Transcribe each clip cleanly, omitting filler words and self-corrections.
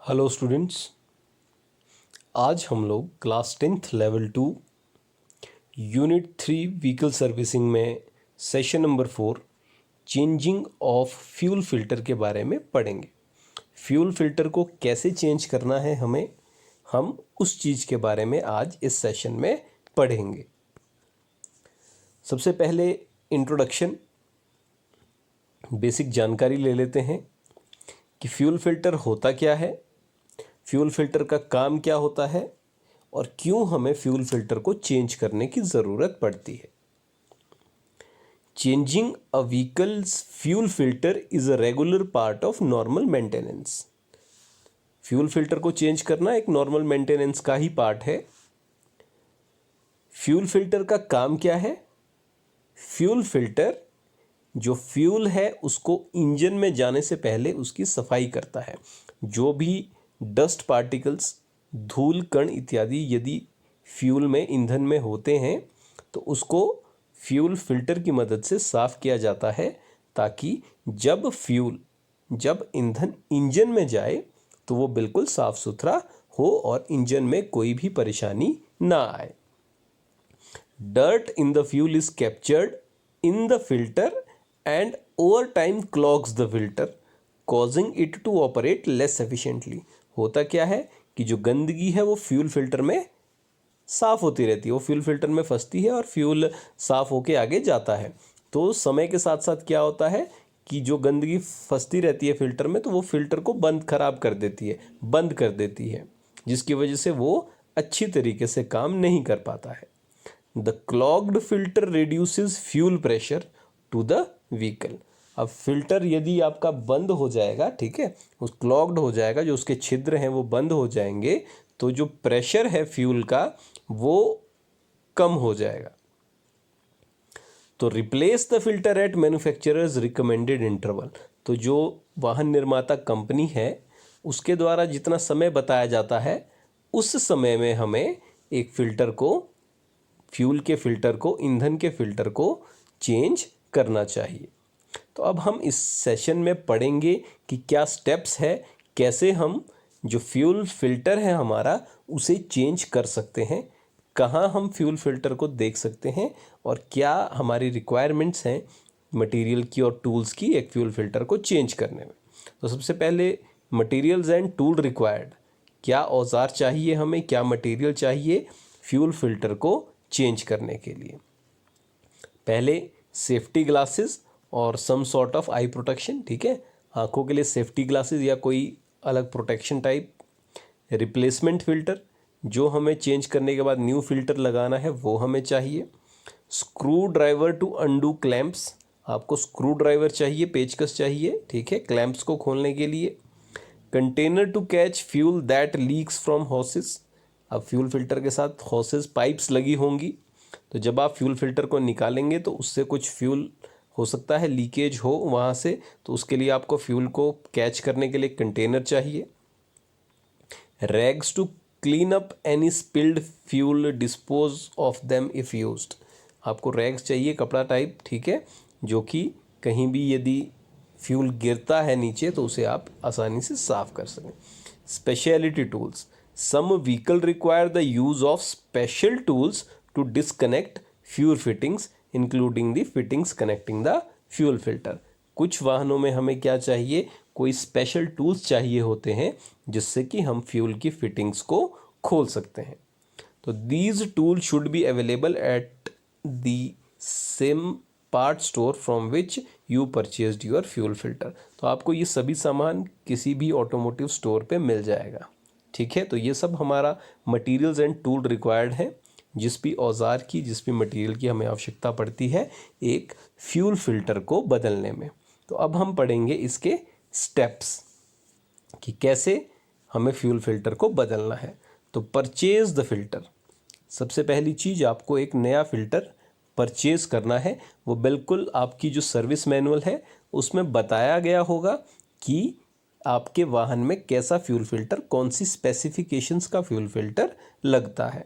Hello students, आज हम लोग class 10th level 2 unit 3 vehicle servicing में session number 4 changing of fuel filter के बारे में पढ़ेंगे। फ्यूल फिल्टर को कैसे चेंज करना है हम उस चीज़ के बारे में आज इस सेशन में पढ़ेंगे। सबसे पहले इंट्रोडक्शन, बेसिक जानकारी ले लेते हैं कि फ्यूल फिल्टर होता क्या है, फ्यूल फिल्टर का काम क्या होता है और क्यों हमें फ्यूल फिल्टर को चेंज करने की ज़रूरत पड़ती है। Changing a vehicles fuel filter is a regular part of normal maintenance. Fuel filter को चेंज करना एक नॉर्मल मेंटेनेंस का ही पार्ट है। फ्यूल फिल्टर का काम क्या है? फ्यूल फिल्टर जो फ्यूल है उसको इंजन में जाने से पहले उसकी सफाई करता है। जो भी डस्ट पार्टिकल्स, धूल कण इत्यादि यदि फ्यूल में, ईंधन में होते हैं तो उसको फ्यूल फिल्टर की मदद से साफ़ किया जाता है, ताकि जब ईंधन इंजन में जाए तो वो बिल्कुल साफ़ सुथरा हो और इंजन में कोई भी परेशानी ना आए। Dirt in the fuel is captured in the filter and over time clogs the filter, causing it to operate less efficiently। होता क्या है कि जो गंदगी है वो फ्यूल फिल्टर में साफ़ होती रहती है, वो फ्यूल फिल्टर में फंसती है और फ्यूल साफ़ होके आगे जाता है। तो समय के साथ साथ क्या होता है कि जो गंदगी फंसती रहती है फिल्टर में, तो वो फिल्टर को बंद कर देती है, जिसकी वजह से वो अच्छी तरीके से काम नहीं कर पाता है। The clogged filter reduces fuel pressure to the vehicle. अब फिल्टर यदि आपका बंद हो जाएगा, ठीक है, उस क्लॉग्ड हो जाएगा, जो उसके छिद्र हैं वो बंद हो जाएंगे, तो जो प्रेशर है फ्यूल का वो कम हो जाएगा। तो replace the filter at manufacturer's recommended interval. तो जो वाहन निर्माता कंपनी है उसके द्वारा जितना समय बताया जाता है उस समय में हमें एक फिल्टर को, फ्यूल के फिल्टर को, ईंधन के फिल्टर को चेंज करना चाहिए। तो अब हम इस सेशन में पढ़ेंगे कि क्या स्टेप्स है, कैसे हम जो फ्यूल फिल्टर है हमारा उसे चेंज कर सकते हैं, कहाँ हम फ्यूल फिल्टर को देख सकते हैं और क्या हमारी रिक्वायरमेंट्स हैं मटेरियल की और टूल्स की एक फ्यूल फिल्टर को चेंज करने में। तो सबसे पहले मटेरियल्स एंड टूल रिक्वायर्ड, क्या औजार चाहिए हमें, क्या मटेरियल चाहिए फ्यूल फिल्टर को चेंज करने के लिए। पहले सेफ्टी ग्लासेस और some sort of eye protection, ठीक है, आंखों के लिए सेफ्टी ग्लासेस या कोई अलग प्रोटेक्शन टाइप। रिप्लेसमेंट फिल्टर, जो हमें चेंज करने के बाद न्यू फिल्टर लगाना है वो हमें चाहिए। Screwdriver to undo clamps, आपको स्क्रू ड्राइवर चाहिए, पेचकस चाहिए, ठीक है, क्लैंप्स को खोलने के लिए। Container to catch fuel that leaks from hoses. अब फ्यूल फिल्टर के साथ हॉसेस पाइप्स लगी होंगी, तो जब आप फ्यूल फिल्टर को निकालेंगे तो उससे कुछ फ्यूल हो सकता है लीकेज हो वहाँ से, तो उसके लिए आपको फ्यूल को कैच करने के लिए कंटेनर चाहिए। Rags to clean up any spilled fuel, dispose of them if used. आपको रैग्स चाहिए, कपड़ा टाइप, ठीक है, जो कि कहीं भी यदि फ्यूल गिरता है नीचे तो उसे आप आसानी से साफ कर सकें। Speciality tools, some vehicle require the use of special tools to disconnect fuel fittings including the fittings connecting the fuel filter. कुछ वाहनों में हमें क्या चाहिए, कोई स्पेशल टूल्स चाहिए होते हैं जिससे कि हम फ्यूल की फिटिंग्स को खोल सकते हैं। तो these tool should be available at the same part store from which you purchased your fuel filter. तो आपको ये सभी सामान किसी भी ऑटोमोटिव स्टोर पे मिल जाएगा, ठीक है। तो ये सब हमारा मटेरियल्स एंड टूल रिक्वायर्ड है, जिस भी औजार की, जिस भी मटेरियल की हमें आवश्यकता पड़ती है एक फ्यूल फिल्टर को बदलने में। तो अब हम पढ़ेंगे इसके स्टेप्स कि कैसे हमें फ्यूल फिल्टर को बदलना है। तो परचेज द फिल्टर, सबसे पहली चीज़ आपको एक नया फिल्टर परचेज करना है। वो बिल्कुल आपकी जो सर्विस मैनुअल है उसमें बताया गया होगा कि आपके वाहन में कैसा फ्यूल फिल्टर, कौन सी स्पेसिफिकेशंस का फ्यूल फिल्टर लगता है।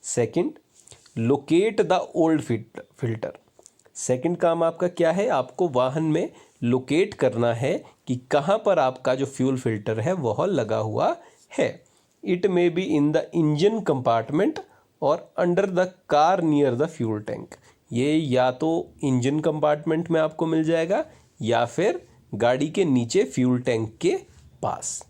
Second, locate the old filter. Second काम आपका क्या है, आपको वाहन में लोकेट करना है कि कहाँ पर आपका जो फ्यूल फिल्टर है वह लगा हुआ है। It may be in the engine compartment और under the car near the fuel tank. ये या तो इंजन कंपार्टमेंट में आपको मिल जाएगा या फिर गाड़ी के नीचे फ्यूल टैंक के पास।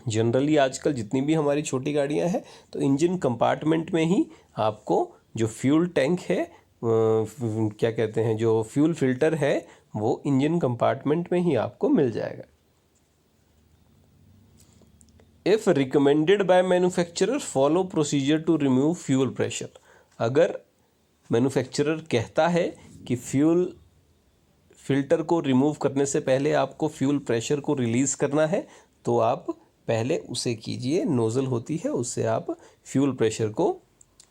जनरली आजकल जितनी भी हमारी छोटी गाड़ियां हैं तो इंजन कंपार्टमेंट में ही आपको जो फ्यूल टैंक है क्या कहते हैं, जो फ्यूल फिल्टर है वो इंजन कंपार्टमेंट में ही आपको मिल जाएगा। If recommended by manufacturer follow procedure to remove fuel pressure. अगर मैन्युफैक्चरर कहता है कि फ्यूल फिल्टर को रिमूव करने से पहले आपको फ्यूल प्रेशर को रिलीज़ करना है तो आप पहले उसे कीजिए। नोज़ल होती है, उससे आप फ्यूल प्रेशर को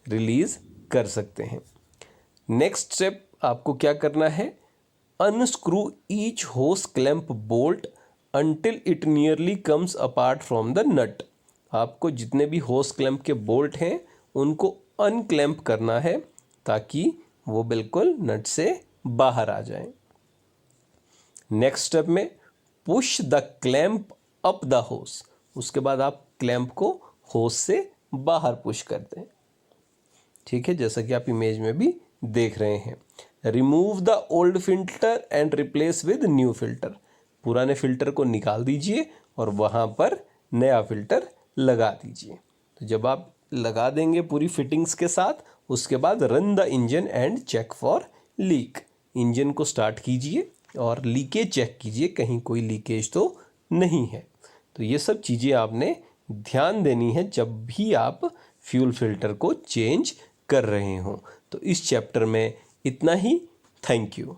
रिलीज़ कर सकते हैं। नेक्स्ट स्टेप आपको क्या करना है, unscrew each hose clamp bolt until it nearly comes apart from the nut. आपको जितने भी होस क्लैंप के बोल्ट हैं उनको अनक्लैंप करना है ताकि वो बिल्कुल नट से बाहर आ जाएं। नेक्स्ट स्टेप में push the clamp up the होस। उसके बाद आप क्लैंप को होस से बाहर पुश करते हैं। ठीक है, जैसा कि आप इमेज में भी देख रहे हैं। Remove the old filter and replace with new filter. पुराने फिल्टर को निकाल दीजिए और वहाँ पर नया फिल्टर लगा दीजिए। तो जब आप लगा देंगे पूरी फिटिंग्स के साथ, उसके बाद run the engine and check for leak. Engine को स्टार्ट कीजिए और लीकेज चेक कीजिए, कहीं कोई लीकेज तो नहीं है। तो ये सब चीज़ें आपने ध्यान देनी है जब भी आप फ्यूल फिल्टर को चेंज कर रहे हों। तो इस चैप्टर में इतना ही। Thank you.